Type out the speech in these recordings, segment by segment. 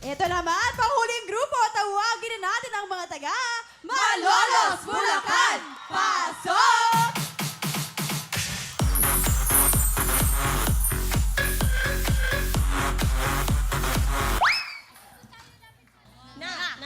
Ito naman, panghuling grupo, tawagin na natin ang mga taga Malolos, Bulacan! Pasok!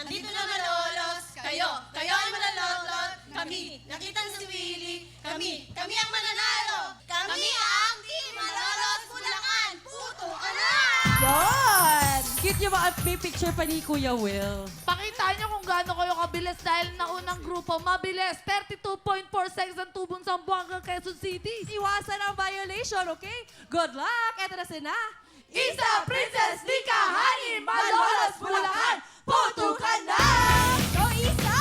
Nandito na Malolos, kayo ang manalolot, kami, nakita si Willie, kami ang mananalo, kami ang Team Malolos Bulacan, puto ka na! Yon! Cute yung mga may picture pa ni Kuya Will. Pakita niyo kung gaano kayo kabilis dahil naunang grupo mabilis. 32.4 seconds ang tubong sa Buanga, Quezon City. Iwasan ang violation, okay? Good luck! Ito na sina. Isa, Princess Nika, Hani, Malolos Bulacan, puto ka na! Go, Isa!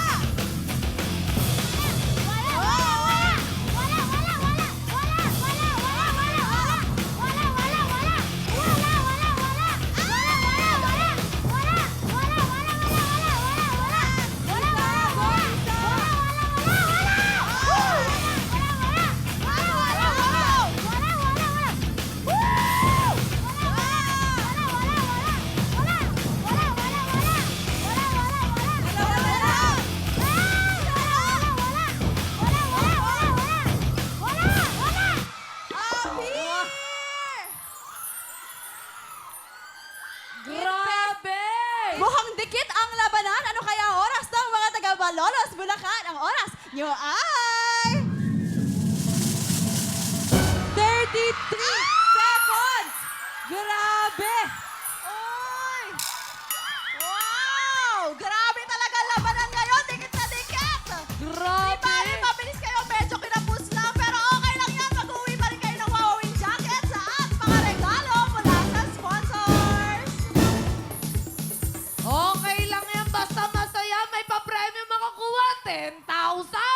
Grabe! Mukhang dikit ang labanan. Ano kaya ang oras ng mga taga-Malolos, Bulacan? Ang oras nyo ay... 33 seconds! Grabe! Oy! Wow! Grabe talaga ang labanan ngayon. Dikit na dikit! Grabe! Di ba, mabilis kayo, medyo kinapos lang, pero okay lang yan. Mag-uwi pa rin kayo ng Wowing Jackets at mga regalo mula sa sponsors. Okay lang yan, basta masaya, may pa-premium makakuha, 10,000!